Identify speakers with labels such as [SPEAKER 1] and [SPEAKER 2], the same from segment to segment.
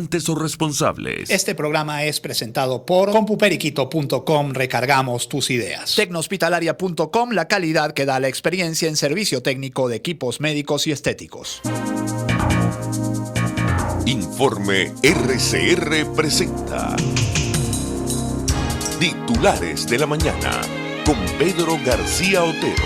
[SPEAKER 1] comerciantes o responsables.
[SPEAKER 2] Este programa es presentado por compuperiquito.com. Recargamos tus ideas. Tecnohospitalaria.com, la calidad que da la experiencia en servicio técnico de equipos médicos y estéticos.
[SPEAKER 1] Informe RCR presenta Titulares de la Mañana con Pedro García Otero.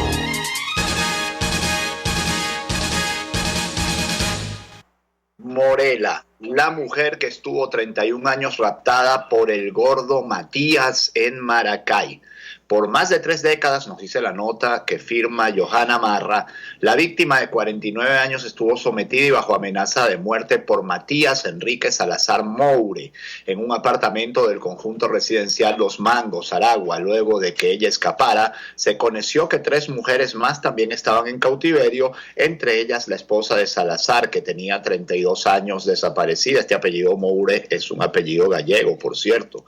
[SPEAKER 3] Morela, la mujer que estuvo 31 años raptada por el gordo Matías en Maracay. Por más de 3 décadas, nos dice la nota que firma Johanna Marra, la víctima de 49 años estuvo sometida y bajo amenaza de muerte por Matías Enrique Salazar Moure en un apartamento del conjunto residencial Los Mangos, Aragua. Luego de que ella escapara, se conoció que 3 mujeres más también estaban en cautiverio, entre ellas la esposa de Salazar, que tenía 32 años desaparecida. Este apellido Moure es un apellido gallego, por cierto.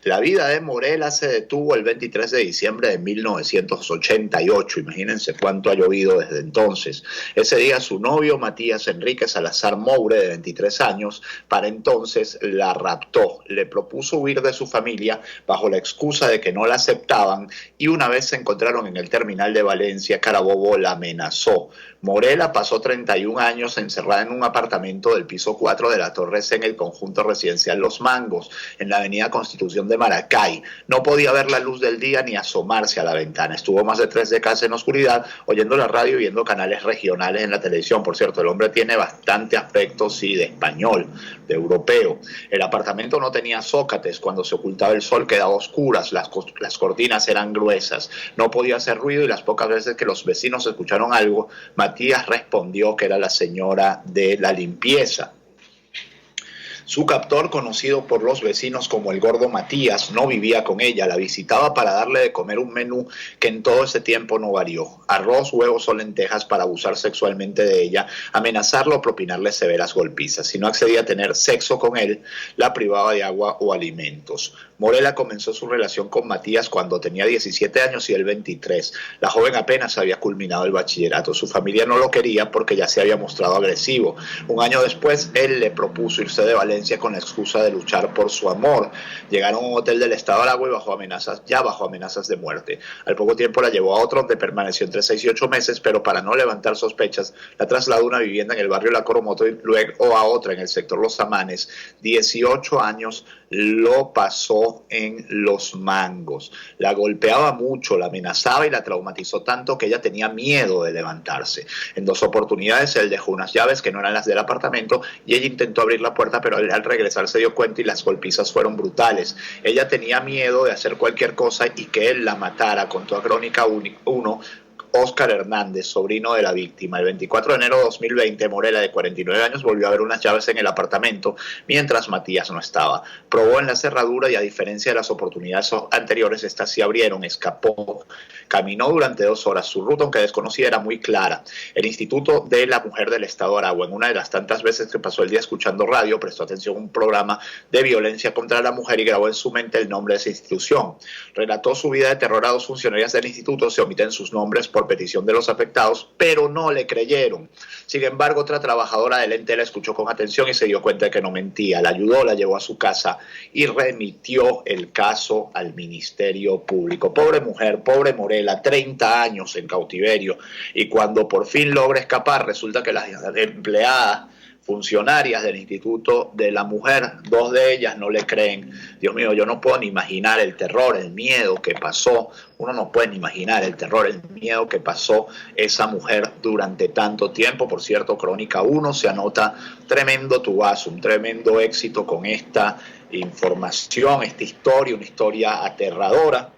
[SPEAKER 3] La vida de Morela se detuvo el 23 de diciembre de 1988. Imagínense cuánto ha llovido desde entonces. Ese día su novio Matías Enrique Salazar Moure, de 23 años, para entonces la raptó. Le propuso huir de su familia bajo la excusa de que no la aceptaban, y una vez se encontraron en el terminal de Valencia, Carabobo la amenazó. Morela pasó 31 años encerrada en un apartamento del piso 4 de la Torre C en el conjunto residencial Los Mangos, en la avenida Constitución de Maracay. No podía ver la luz del día ni asomarse a la ventana. Estuvo más de 3 décadas en oscuridad, oyendo la radio y viendo canales regionales en la televisión. Por cierto, el hombre tiene bastante aspecto, sí, de español, de europeo. El apartamento no tenía zócates. Cuando se ocultaba el sol quedaba a oscuras, las cortinas eran gruesas, no podía hacer ruido, y las pocas veces que los vecinos escucharon algo, Matías respondió que era la señora de la limpieza. Su captor, conocido por los vecinos como el gordo Matías, no vivía con ella, la visitaba para darle de comer un menú que en todo ese tiempo no varió: arroz, huevos o lentejas, para abusar sexualmente de ella, amenazarlo o propinarle severas golpizas. Si no accedía a tener sexo con él, la privaba de agua o alimentos. Morela comenzó su relación con Matías cuando tenía 17 años y él 23. La joven apenas había culminado el bachillerato. Su familia no lo quería porque ya se había mostrado agresivo. Un año después, él le propuso irse de Valencia con la excusa de luchar por su amor. Llegaron a un hotel del estado Aragua y bajo amenazas de muerte. Al poco tiempo la llevó a otro, donde permaneció entre 6 y 8 meses, pero para no levantar sospechas, la trasladó a una vivienda en el barrio La Coromoto y luego a otra en el sector Los Amanes. 18 años lo pasó en Los Mangos. La golpeaba mucho, la amenazaba y la traumatizó tanto que ella tenía miedo de levantarse. En 2 oportunidades él dejó unas llaves que no eran las del apartamento y ella intentó abrir la puerta, pero al regresar se dio cuenta y las golpizas fueron brutales. Ella tenía miedo de hacer cualquier cosa y que él la matara, contó a Crónica 1 Óscar Hernández, sobrino de la víctima. El 24 de enero de 2020, Morela, de 49 años, volvió a ver unas llaves en el apartamento mientras Matías no estaba. Probó en la cerradura y, a diferencia de las oportunidades anteriores, estas sí abrieron. Escapó. Caminó durante 2 horas. Su ruta, aunque desconocida, era muy clara: el Instituto de la Mujer del Estado Aragua. En una de las tantas veces que pasó el día escuchando radio, prestó atención a un programa de violencia contra la mujer y grabó en su mente el nombre de esa institución. Relató su vida de terror a 2 funcionarias del instituto. Se omiten sus nombres por petición de los afectados, pero no le creyeron. Sin embargo, otra trabajadora del ente la escuchó con atención y se dio cuenta de que no mentía. La ayudó, la llevó a su casa y remitió el caso al Ministerio Público. Pobre mujer, pobre Morela, 30 años en cautiverio, y cuando por fin logra escapar, resulta que las empleadas, funcionarias del Instituto de la Mujer, 2 de ellas no le creen. Dios mío, yo no puedo ni imaginar el terror, el miedo que pasó. Uno no puede ni imaginar el terror, el miedo que pasó esa mujer durante tanto tiempo. Por cierto, Crónica 1 se anota tremendo tubazo, un tremendo éxito con esta información, esta historia, una historia aterradora.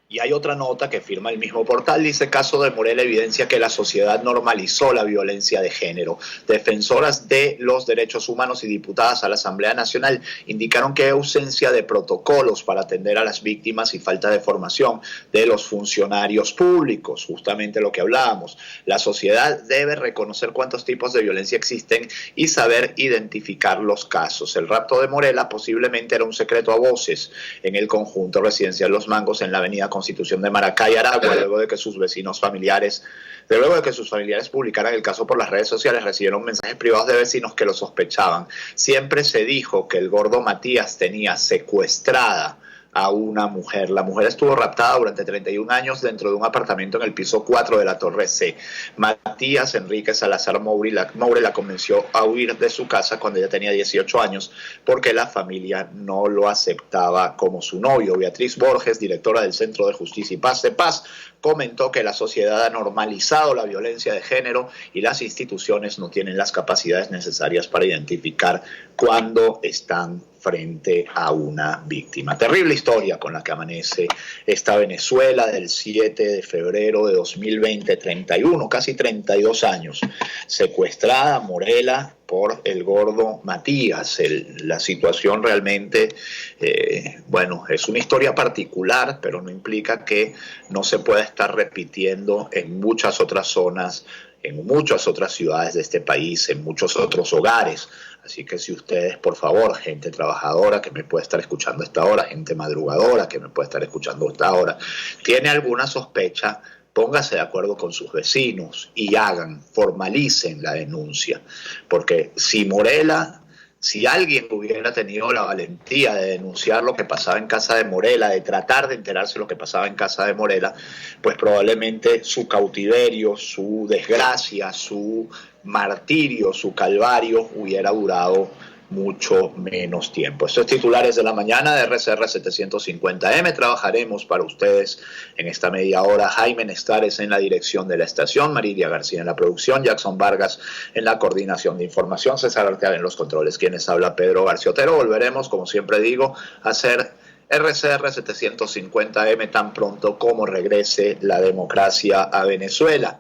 [SPEAKER 3] Y hay otra nota que firma el mismo portal, dice: caso de Morela evidencia que la sociedad normalizó la violencia de género. Defensoras de los derechos humanos y diputadas a la Asamblea Nacional indicaron que hay ausencia de protocolos para atender a las víctimas y falta de formación de los funcionarios públicos. Justamente lo que hablábamos. La sociedad debe reconocer cuántos tipos de violencia existen y saber identificar los casos. El rapto de Morela posiblemente era un secreto a voces en el conjunto residencial Los Mangos, en la avenida Constitución Constitución de Maracay, Aragua, luego de que sus familiares publicaran el caso por las redes sociales, recibieron mensajes privados de vecinos que lo sospechaban. Siempre se dijo que el gordo Matías tenía secuestrada a una mujer. La mujer estuvo raptada durante 31 años dentro de un apartamento en el piso 4 de la Torre C. Matías Enrique Salazar Moure la convenció a huir de su casa cuando ella tenía 18 años porque la familia no lo aceptaba como su novio. Beatriz Borges, directora del Centro de Justicia y Paz de Paz, comentó que la sociedad ha normalizado la violencia de género y las instituciones no tienen las capacidades necesarias para identificar cuándo están frente a una víctima. Terrible historia con la que amanece esta Venezuela del 7 de febrero de 2020, 31, casi 32 años, secuestrada Morela por el gordo Matías. La situación realmente, es una historia particular, pero no implica que no se pueda estar repitiendo en muchas otras zonas, en muchas otras ciudades de este país, en muchos otros hogares. Así que si ustedes, por favor, gente trabajadora que me puede estar escuchando a esta hora, gente madrugadora que me puede estar escuchando a esta hora, tiene alguna sospecha, póngase de acuerdo con sus vecinos y formalicen la denuncia. Porque si alguien hubiera tenido la valentía de denunciar lo que pasaba en casa de Morela, de tratar de enterarse de lo que pasaba en casa de Morela, pues probablemente su cautiverio, su desgracia, su martirio, su calvario hubiera durado mucho menos tiempo. Estos titulares de la mañana de RCR 750M. Trabajaremos para ustedes en esta media hora. Jaime Nestares en la dirección de la estación, Maridia García en la producción, Jackson Vargas en la coordinación de información, César Arteaga en los controles. Quienes habla, Pedro García Otero. Volveremos, como siempre digo, a hacer RCR 750M tan pronto como regrese la democracia a Venezuela.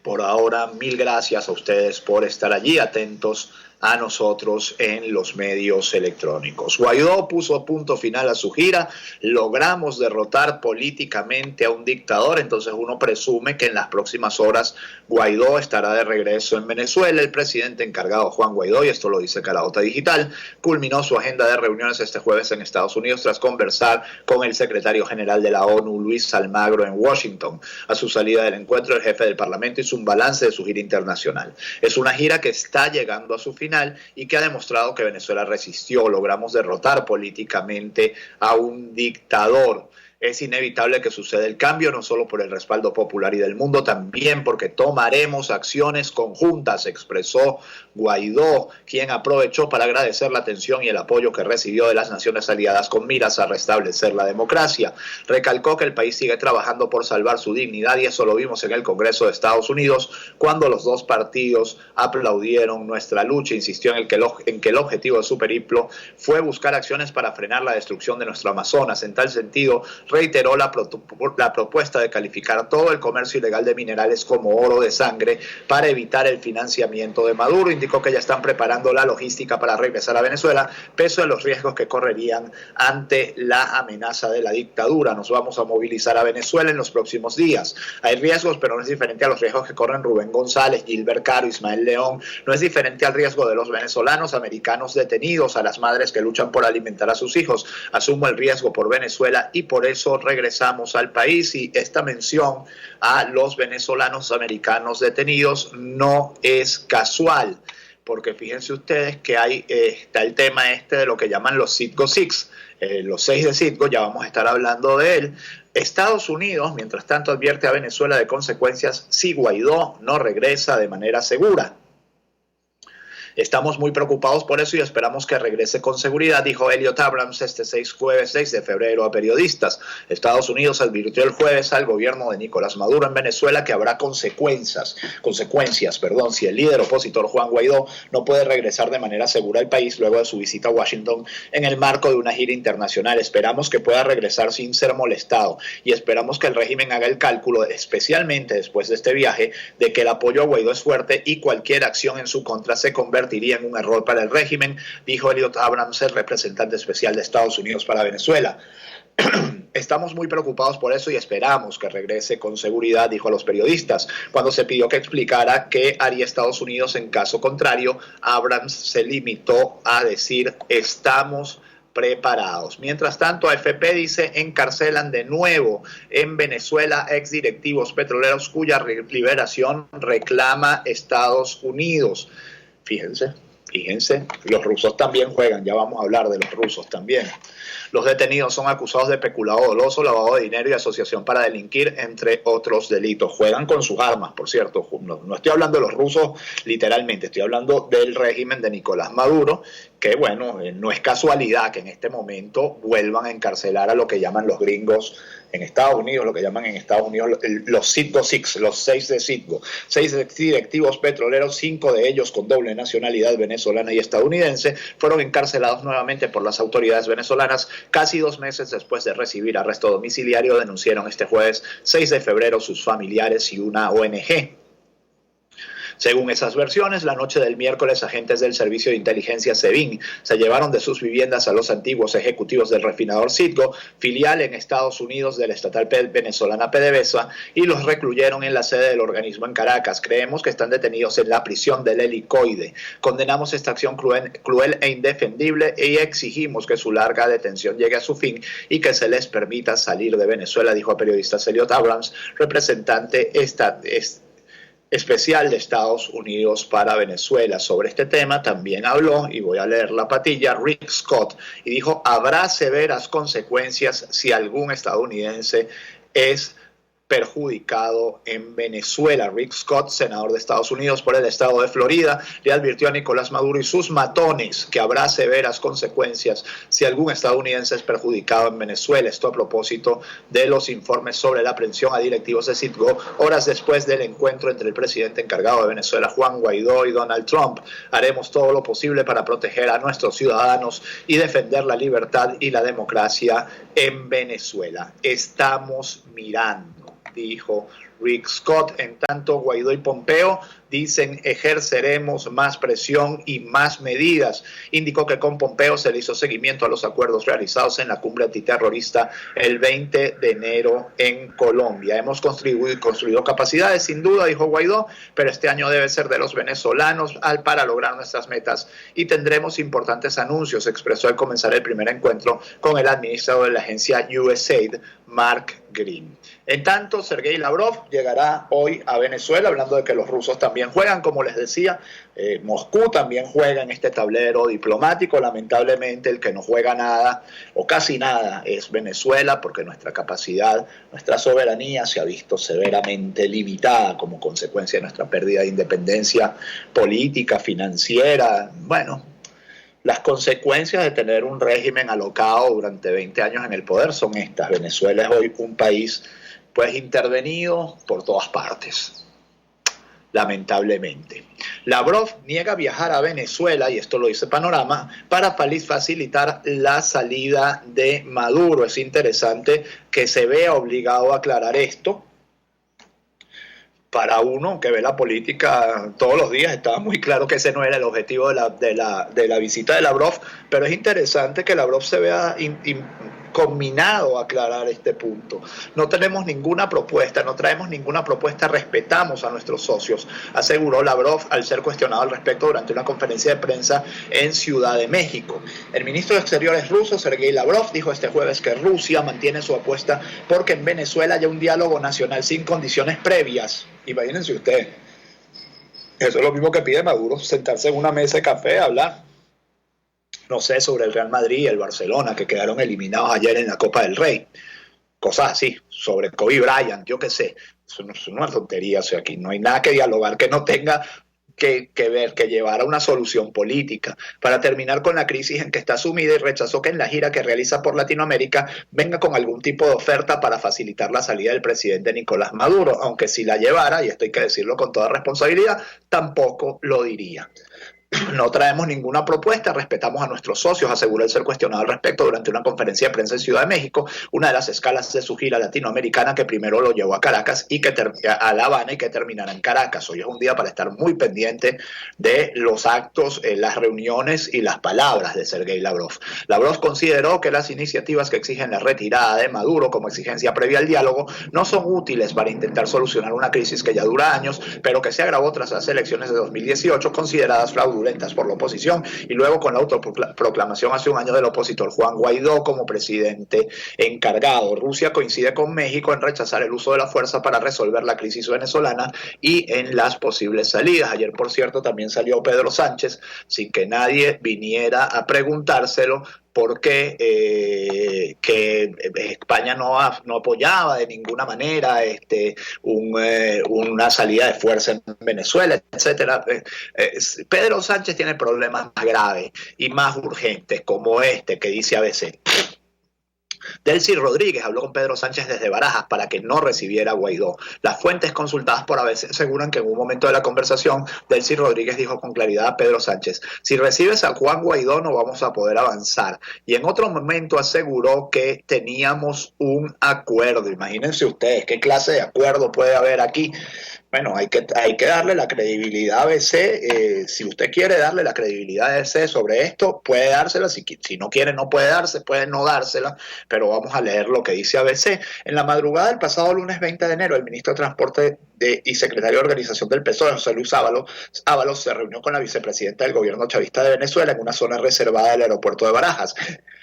[SPEAKER 3] Por ahora, mil gracias a ustedes por estar allí atentos a nosotros en los medios electrónicos. Guaidó puso punto final a su gira, logramos derrotar políticamente a un dictador, entonces uno presume que en las próximas horas Guaidó estará de regreso en Venezuela. El presidente encargado, Juan Guaidó, y esto lo dice Caraota Digital, culminó su agenda de reuniones este jueves en Estados Unidos tras conversar con el secretario general de la ONU, Luis Almagro, en Washington. A su salida del encuentro, el jefe del Parlamento hizo un balance de su gira internacional. Es una gira que está llegando a su final y que ha demostrado que Venezuela resistió. Logramos derrotar políticamente a un dictador. Es inevitable que suceda el cambio, no solo por el respaldo popular y del mundo, también porque tomaremos acciones conjuntas, expresó Guaidó, quien aprovechó para agradecer la atención y el apoyo que recibió de las naciones aliadas con miras a restablecer la democracia. Recalcó que el país sigue trabajando por salvar su dignidad y eso lo vimos en el Congreso de Estados Unidos cuando los dos partidos aplaudieron nuestra lucha. Insistió en que el objetivo de su periplo fue buscar acciones para frenar la destrucción de nuestro Amazonas. En tal sentido, reiteró la propuesta de calificar todo el comercio ilegal de minerales como oro de sangre para evitar el financiamiento de Maduro. Indicó que ya están preparando la logística para regresar a Venezuela, pese a los riesgos que correrían ante la amenaza de la dictadura. Nos vamos a movilizar a Venezuela en los próximos días. Hay riesgos, pero no es diferente a los riesgos que corren Rubén González, Gilbert Caro, Ismael León. No es diferente al riesgo de los venezolanos americanos detenidos, a las madres que luchan por alimentar a sus hijos. Asumo el riesgo por Venezuela y por eso regresamos al país, y esta mención a los venezolanos americanos detenidos no es casual, porque fíjense ustedes que está el tema de lo que llaman los Citgo Six, los 6 de Citgo, ya vamos a estar hablando de él. Estados Unidos, mientras tanto, advierte a Venezuela de consecuencias si Guaidó no regresa de manera segura. Estamos muy preocupados por eso y esperamos que regrese con seguridad, dijo Elliot Abrams este jueves 6 de febrero a periodistas. Estados Unidos advirtió el jueves al gobierno de Nicolás Maduro en Venezuela que habrá consecuencias, si el líder opositor Juan Guaidó no puede regresar de manera segura al país luego de su visita a Washington en el marco de una gira internacional. Esperamos que pueda regresar sin ser molestado y esperamos que el régimen haga el cálculo, especialmente después de este viaje, de que el apoyo a Guaidó es fuerte y cualquier acción en su contra se convertiría en un error para el régimen, dijo Elliot Abrams, el representante especial de Estados Unidos para Venezuela. Estamos muy preocupados por eso y esperamos que regrese con seguridad, dijo a los periodistas. Cuando se pidió que explicara qué haría Estados Unidos en caso contrario, Abrams se limitó a decir: estamos preparados. Mientras tanto, AFP dice encarcelan de nuevo en Venezuela exdirectivos petroleros cuya liberación reclama Estados Unidos. Fíjense, los rusos también juegan, ya vamos a hablar de los rusos también. Los detenidos son acusados de peculado doloso, lavado de dinero y asociación para delinquir, entre otros delitos. Juegan con sus armas, por cierto. No estoy hablando de los rusos literalmente, estoy hablando del régimen de Nicolás Maduro, que bueno, no es casualidad que en este momento vuelvan a encarcelar a lo que llaman los gringos en Estados Unidos, lo que llaman en Estados Unidos los Citgo Six, los 6 de Citgo. 6 directivos petroleros, 5 de ellos con doble nacionalidad venezolana y estadounidense, fueron encarcelados nuevamente por las autoridades venezolanas casi 2 meses después de recibir arresto domiciliario, denunciaron este jueves 6 de febrero sus familiares y una ONG. Según esas versiones, la noche del miércoles, agentes del Servicio de Inteligencia SEBIN se llevaron de sus viviendas a los antiguos ejecutivos del refinador Citgo, filial en Estados Unidos de la estatal venezolana PDVSA, y los recluyeron en la sede del organismo en Caracas. Creemos que están detenidos en la prisión del Helicoide. Condenamos esta acción cruel e indefendible y exigimos que su larga detención llegue a su fin y que se les permita salir de Venezuela, dijo a periodistas Elliot Abrams, representante especial de Estados Unidos para Venezuela. Sobre este tema también habló, y voy a leer la patilla, Rick Scott, y dijo: habrá severas consecuencias si algún estadounidense es perjudicado en Venezuela. Rick Scott, senador de Estados Unidos por el estado de Florida, le advirtió a Nicolás Maduro y sus matones que habrá severas consecuencias si algún estadounidense es perjudicado en Venezuela. Esto a propósito de los informes sobre la aprehensión a directivos de Citgo horas después del encuentro entre el presidente encargado de Venezuela, Juan Guaidó, y Donald Trump. Haremos todo lo posible para proteger a nuestros ciudadanos y defender la libertad y la democracia en Venezuela. Estamos mirando, dijo Rick Scott. En tanto, Guaidó y Pompeo dicen ejerceremos más presión y más medidas. Indicó que con Pompeo se le hizo seguimiento a los acuerdos realizados en la cumbre antiterrorista el 20 de enero en Colombia. Hemos construido capacidades, sin duda, dijo Guaidó, pero este año debe ser de los venezolanos para lograr nuestras metas y tendremos importantes anuncios, expresó al comenzar el primer encuentro con el administrador de la agencia USAID, Mark Green. En tanto, Sergei Lavrov llegará hoy a Venezuela, hablando de que los rusos también juegan, como les decía. Moscú también juega en este tablero diplomático. Lamentablemente, el que no juega nada o casi nada es Venezuela, porque nuestra capacidad, nuestra soberanía se ha visto severamente limitada como consecuencia de nuestra pérdida de independencia política, financiera. Bueno, las consecuencias de tener un régimen alocado durante 20 años en el poder son estas. Venezuela es hoy un país pues intervenido por todas partes, lamentablemente. Lavrov niega viajar a Venezuela, y esto lo dice Panorama, para facilitar la salida de Maduro. Es interesante que se vea obligado a aclarar esto. Para uno que ve la política todos los días, estaba muy claro que ese no era el objetivo de la visita de Lavrov, pero es interesante que Lavrov se vea combinado a aclarar este punto. No tenemos ninguna propuesta, no traemos ninguna propuesta, respetamos a nuestros socios, aseguró Lavrov al ser cuestionado al respecto durante una conferencia de prensa en Ciudad de México. El ministro de Exteriores ruso, Sergei Lavrov, dijo este jueves que Rusia mantiene su apuesta porque en Venezuela haya un diálogo nacional sin condiciones previas. Imagínense ustedes, eso es lo mismo que pide Maduro, sentarse en una mesa de café a hablar, no sé, sobre el Real Madrid y el Barcelona, que quedaron eliminados ayer en la Copa del Rey, cosas así, sobre Kobe Bryant, yo qué sé. Eso no es una tontería, o sea, aquí no hay nada que dialogar que no tenga que llevar a una solución política. Para terminar con la crisis en que está sumida, y rechazó que en la gira que realiza por Latinoamérica venga con algún tipo de oferta para facilitar la salida del presidente Nicolás Maduro, aunque si la llevara, y esto hay que decirlo con toda responsabilidad, tampoco lo diría. No traemos ninguna propuesta, respetamos a nuestros socios, aseguró el ser cuestionado al respecto durante una conferencia de prensa en Ciudad de México, una de las escalas de su gira latinoamericana que primero lo llevó a Caracas y a La Habana y que terminará en Caracas. Hoy es un día para estar muy pendiente de los actos, las reuniones y las palabras de Sergei Lavrov. Lavrov consideró que las iniciativas que exigen la retirada de Maduro como exigencia previa al diálogo no son útiles para intentar solucionar una crisis que ya dura años, pero que se agravó tras las elecciones de 2018 consideradas fraudulentas fraudulentas por la oposición, y luego con la autoproclamación hace un año del opositor Juan Guaidó como presidente encargado. Rusia coincide con México en rechazar el uso de la fuerza para resolver la crisis venezolana y en las posibles salidas. Ayer, por cierto, también salió Pedro Sánchez, sin que nadie viniera a preguntárselo, porque que España no apoyaba de ninguna manera una salida de fuerza en Venezuela, etcétera. Pedro Sánchez tiene problemas más graves y más urgentes, como este que dice ABC. Delcy Rodríguez habló con Pedro Sánchez desde Barajas para que no recibiera a Guaidó. Las fuentes consultadas por ABC aseguran que en un momento de la conversación, Delcy Rodríguez dijo con claridad a Pedro Sánchez: si recibes a Juan Guaidó no vamos a poder avanzar. Y en otro momento aseguró que teníamos un acuerdo. Imagínense ustedes qué clase de acuerdo puede haber aquí. Bueno, hay que darle la credibilidad a ABC. Si usted quiere darle la credibilidad a ABC sobre esto, puede dársela. Si no quiere, no puede darse, puede no dársela. Pero vamos a leer lo que dice ABC. En la madrugada del pasado lunes 20 de enero, el ministro de Transporte y secretario de Organización del PSOE, José Luis Ábalos, se reunió con la vicepresidenta del gobierno chavista de Venezuela en una zona reservada del aeropuerto de Barajas.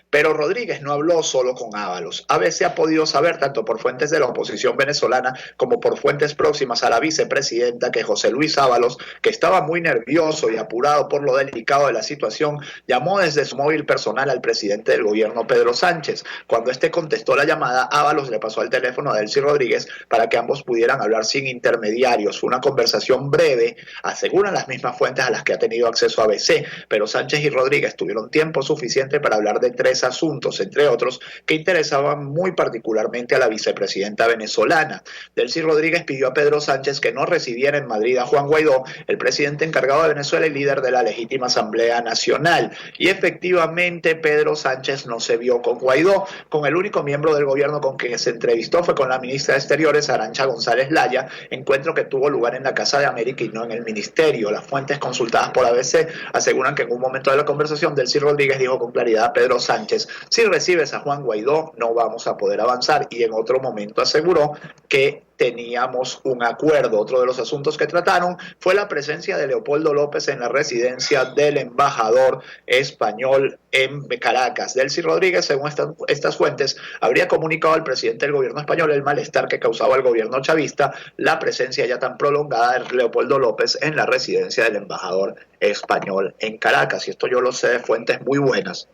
[SPEAKER 3] Pero Rodríguez no habló solo con Ábalos. ABC ha podido saber, tanto por fuentes de la oposición venezolana como por fuentes próximas a la vicepresidenta, que José Luis Ábalos, que estaba muy nervioso y apurado por lo delicado de la situación, llamó desde su móvil personal al presidente del gobierno, Pedro Sánchez. Cuando este contestó la llamada, Ábalos le pasó el teléfono a Delcy Rodríguez para que ambos pudieran hablar sin intermediarios. Fue una conversación breve, aseguran las mismas fuentes a las que ha tenido acceso ABC, pero Sánchez y Rodríguez tuvieron tiempo suficiente para hablar de 3 asuntos, entre otros, que interesaban muy particularmente a la vicepresidenta venezolana. Delcy Rodríguez pidió a Pedro Sánchez que no recibiera en Madrid a Juan Guaidó, el presidente encargado de Venezuela y líder de la legítima Asamblea Nacional. Y efectivamente Pedro Sánchez no se vio con Guaidó. Con el único miembro del gobierno con quien se entrevistó fue con la ministra de Exteriores, Arantxa González Laya, encuentro que tuvo lugar en la Casa de América y no en el ministerio. Las fuentes consultadas por ABC aseguran que en un momento de la conversación, Delcy Rodríguez dijo con claridad a Pedro Sánchez: si recibes a Juan Guaidó no vamos a poder avanzar. Y en otro momento aseguró que teníamos un acuerdo. Otro de los asuntos que trataron fue la presencia de Leopoldo López en la residencia del embajador español en Caracas. Delcy Rodríguez, según estas fuentes, habría comunicado al presidente del gobierno español el malestar que causaba al gobierno chavista la presencia ya tan prolongada de Leopoldo López en la residencia del embajador español en Caracas. Y esto yo lo sé de fuentes muy buenas,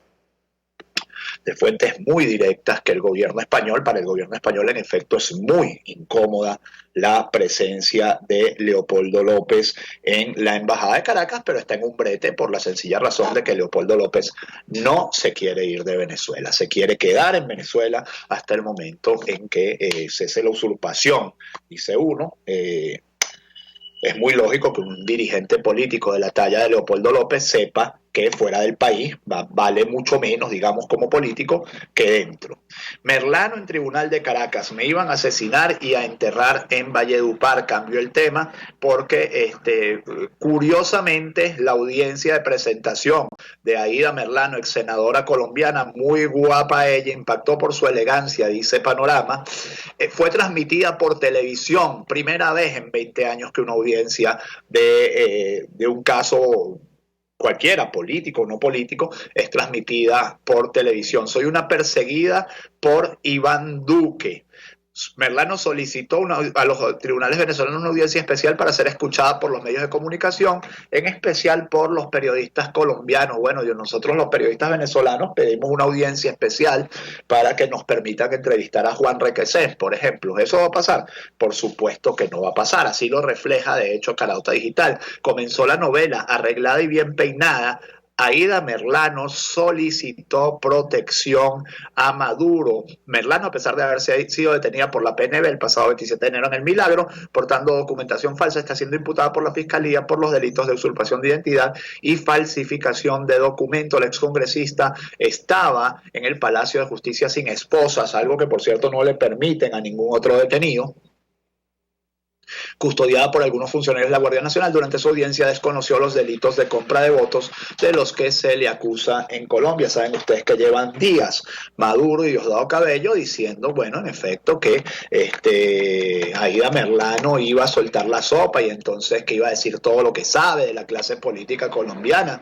[SPEAKER 3] de fuentes muy directas, que para el gobierno español en efecto es muy incómoda la presencia de Leopoldo López en la embajada de Caracas, pero está en un brete por la sencilla razón de que Leopoldo López no se quiere ir de Venezuela, se quiere quedar en Venezuela hasta el momento en que cese la usurpación, dice uno. Es muy lógico que un dirigente político de la talla de Leopoldo López sepa que fuera del país vale mucho menos, digamos, como político, que dentro. Merlano en Tribunal de Caracas: me iban a asesinar y a enterrar en Valledupar. Cambió el tema porque curiosamente la audiencia de presentación de Aída Merlano, ex senadora colombiana, muy guapa ella, impactó por su elegancia, dice Panorama, fue transmitida por televisión, primera vez en 20 años que una audiencia de un caso cualquiera, político o no político, es transmitida por televisión. Soy una perseguida por Iván Duque. Merlano solicitó a los tribunales venezolanos una audiencia especial para ser escuchada por los medios de comunicación, en especial por los periodistas colombianos. Bueno, nosotros los periodistas venezolanos pedimos una audiencia especial para que nos permitan entrevistar a Juan Requesens, por ejemplo. ¿Eso va a pasar? Por supuesto que no va a pasar. Así lo refleja, de hecho, Carauta Digital. Comenzó la novela arreglada y bien peinada. Aída Merlano solicitó protección a Maduro. Merlano, a pesar de haberse sido detenida por la PNB el pasado 27 de enero en El Milagro, portando documentación falsa, está siendo imputada por la Fiscalía por los delitos de usurpación de identidad y falsificación de documento. El excongresista estaba en el Palacio de Justicia sin esposas, algo que por cierto no le permiten a ningún otro detenido. custodiada por algunos funcionarios de la Guardia Nacional. Durante su audiencia desconoció los delitos de compra de votos de los que se le acusa en Colombia. Saben ustedes que llevan días Maduro y Diosdado Cabello diciendo, bueno, en efecto, que Aida Merlano iba a soltar la sopa y entonces que iba a decir todo lo que sabe de la clase política colombiana.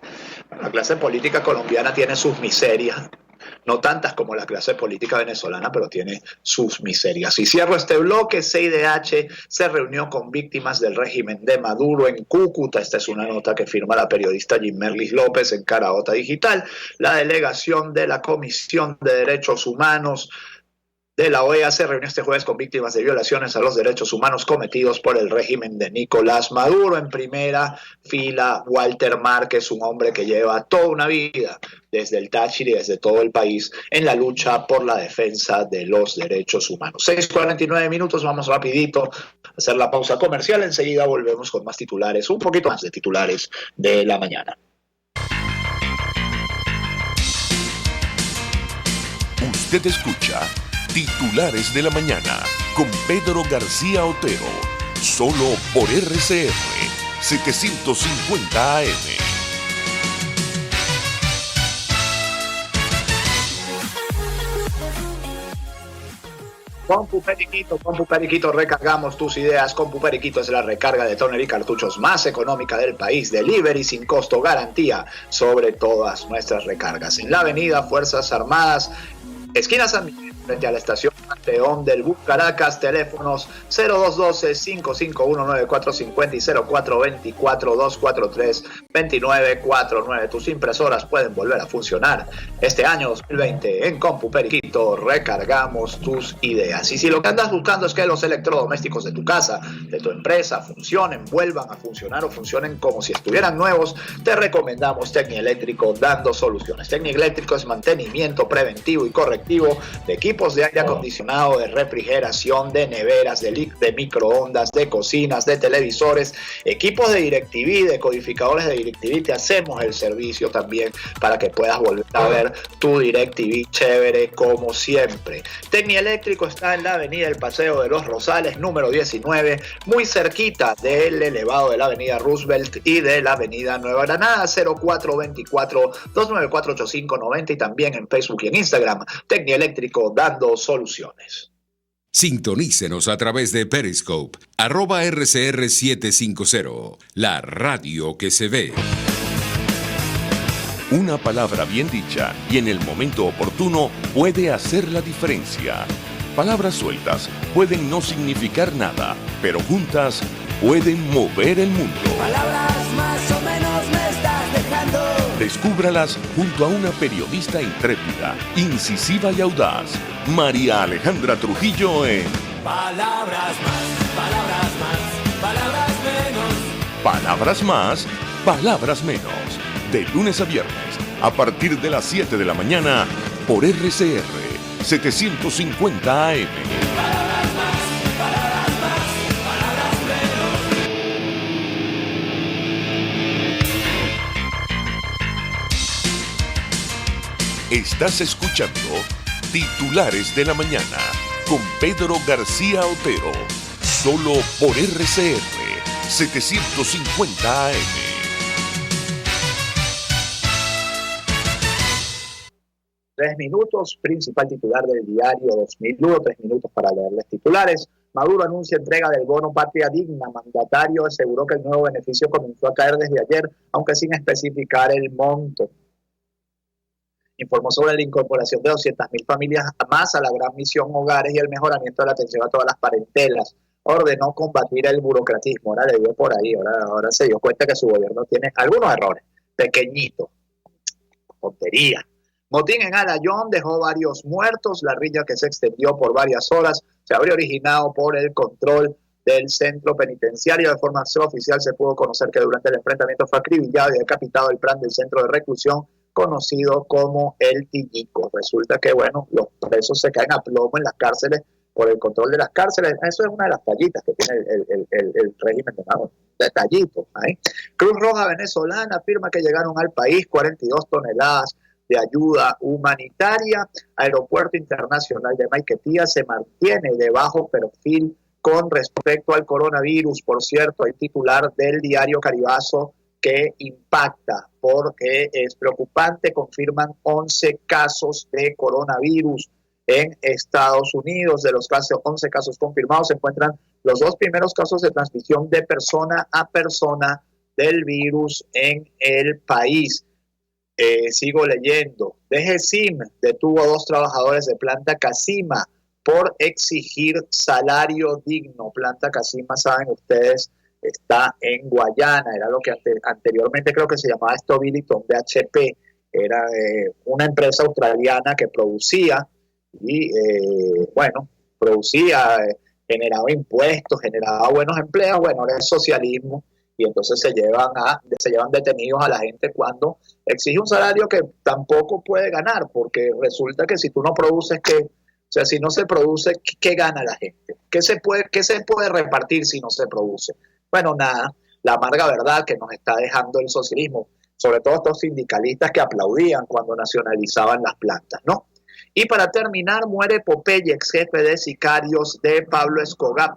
[SPEAKER 3] La clase política colombiana tiene sus miserias, no tantas como la clase política venezolana, pero tiene sus miserias. Y cierro este bloque. CIDH se reunió con víctimas del régimen de Maduro en Cúcuta. Esta es una nota que firma la periodista Jimmerlis López en Caraota Digital. La delegación de la Comisión de Derechos Humanos de la OEA se reunió este jueves con víctimas de violaciones a los derechos humanos cometidos por el régimen de Nicolás Maduro. En primera fila, Walter Márquez, un hombre que lleva toda una vida desde el Táchira y desde todo el país en la lucha por la defensa de los derechos humanos. 6:49 minutos, vamos rapidito a hacer la pausa comercial. Enseguida volvemos con más titulares, un poquito más de titulares de la mañana.
[SPEAKER 1] Usted escucha Titulares de la Mañana con Pedro García Otero, solo por RCR 750 AM.
[SPEAKER 3] Compu Periquito, recargamos tus ideas. Compu Periquito es la recarga de tóner y cartuchos más económica del país. Delivery sin costo, garantía sobre todas nuestras recargas. En la avenida Fuerzas Armadas, esquina San Miguel, frente a la estación Panteón del Bus Caracas. Teléfonos 0212-551-9450 y 0424-243-2949. Tus impresoras pueden volver a funcionar este año 2020 en Compu Periquito. Recargamos tus ideas. Y si lo que andas buscando es que los electrodomésticos de tu casa, de tu empresa, funcionen, vuelvan a funcionar o funcionen como si estuvieran nuevos, te recomendamos Tecnieléctrico, dando soluciones. Tecnieléctrico es mantenimiento preventivo y correctivo de equipos de aire acondicionado, de refrigeración, de neveras, de microondas, de cocinas, de televisores, equipos de DirecTV, de codificadores de DirecTV. Te hacemos el servicio también para que puedas volver a ver tu DirecTV chévere como siempre. Tecnieléctrico está en la avenida El Paseo de los Rosales, número 19, muy cerquita del elevado de la avenida Roosevelt y de la avenida Nueva Granada. 0424-294-8590 y también en Facebook y en Instagram. Tecnieléctrico, dando soluciones.
[SPEAKER 4] Sintonícenos a través de Periscope, @RCR750, la radio que se ve.
[SPEAKER 1] Una palabra bien dicha y en el momento oportuno puede hacer la diferencia. Palabras sueltas pueden no significar nada, pero juntas pueden mover el mundo.
[SPEAKER 5] Palabras más o menos me estás dejando.
[SPEAKER 1] Descúbralas junto a una periodista intrépida, incisiva y audaz, María Alejandra Trujillo en
[SPEAKER 5] Palabras más, palabras más, palabras menos.
[SPEAKER 1] Palabras más, palabras menos. De lunes a viernes, a partir de las 7 de la mañana, por RCR 750 AM.
[SPEAKER 5] Palabras más, palabras más, palabras menos.
[SPEAKER 1] Estás escuchando Titulares de la Mañana con Pedro García Otero, solo por RCR 750 AM.
[SPEAKER 3] Tres minutos, principal titular del diario 2001, 3 minutos para leerles titulares. Maduro anuncia entrega del bono Patria Digna. Mandatario aseguró que el nuevo beneficio comenzó a caer desde ayer, aunque sin especificar el monto. Informó sobre la incorporación de 200.000 familias más a la Gran Misión Hogares y el mejoramiento de la atención a todas las parentelas. Ordenó combatir el burocratismo. Ahora le dio por ahí, ahora se dio cuenta que su gobierno tiene algunos errores, pequeñitos, tonterías. Motín en Alayón dejó varios muertos. La riña, que se extendió por varias horas, se habría originado por el control del centro penitenciario. De forma extraoficial se pudo conocer que durante el enfrentamiento fue acribillado y decapitado el plan del centro de reclusión conocido como El Tillico. Resulta que, bueno, los presos se caen a plomo en las cárceles por el control de las cárceles. Eso es una de las tallitas que tiene el régimen de Maduro. Detallitos ahí. Cruz Roja venezolana afirma que llegaron al país 42 toneladas de ayuda humanitaria. Aeropuerto Internacional de Maiquetía se mantiene de bajo perfil con respecto al coronavirus. Por cierto, hay titular del diario Caribazo que impacta porque es preocupante. Confirman 11 casos de coronavirus en Estados Unidos. De los 11 casos confirmados, se encuentran los 2 primeros casos de transmisión de persona a persona del virus en el país. Sigo leyendo. DGCIM detuvo a 2 trabajadores de Planta Casima por exigir salario digno. Planta Casima, saben ustedes, está en Guayana. Era lo que anteriormente creo que se llamaba Stabiliton BHP. Era una empresa australiana que producía y, generaba impuestos, generaba buenos empleos. Bueno, era el socialismo. Y entonces se llevan detenidos a la gente cuando exige un salario que tampoco puede ganar, porque resulta que si tú no produces, si no se produce, ¿qué gana la gente? ¿Qué se puede repartir si no se produce? Bueno, nada, la amarga verdad que nos está dejando el socialismo, sobre todo estos sindicalistas que aplaudían cuando nacionalizaban las plantas, ¿no? Y para terminar, muere Popeye, ex jefe de sicarios de Pablo Escobar.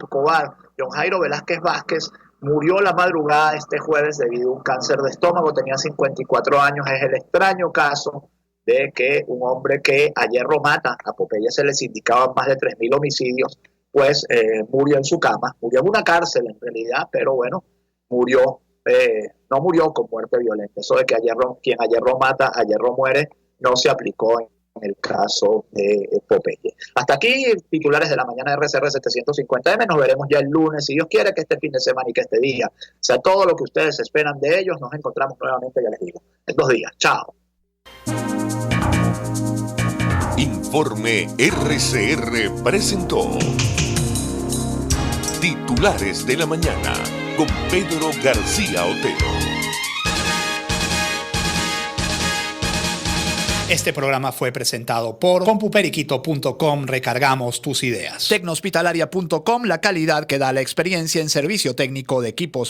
[SPEAKER 3] John Jairo Velázquez Vázquez murió la madrugada este jueves debido a un cáncer de estómago. Tenía 54 años. Es el extraño caso de que un hombre que a hierro mata, a Popeye se les indicaban más de 3.000 homicidios, pues murió en su cama, murió en una cárcel en realidad, pero bueno, no murió con muerte violenta. Eso de que quien a hierro mata, a hierro muere, no se aplicó en el caso de Popeye. Hasta aquí, titulares de la mañana de RCR 750M. Nos veremos ya el lunes, si Dios quiere, que este fin de semana y que este día sea todo lo que ustedes esperan de ellos. Nos encontramos nuevamente, ya les digo, en 2 días. Chao.
[SPEAKER 1] Informe RCR presentó Titulares de la Mañana con Pedro García Otero.
[SPEAKER 2] Este programa fue presentado por compuperiquito.com. Recargamos tus ideas. Tecnohospitalaria.com, la calidad que da la experiencia en servicio técnico de equipos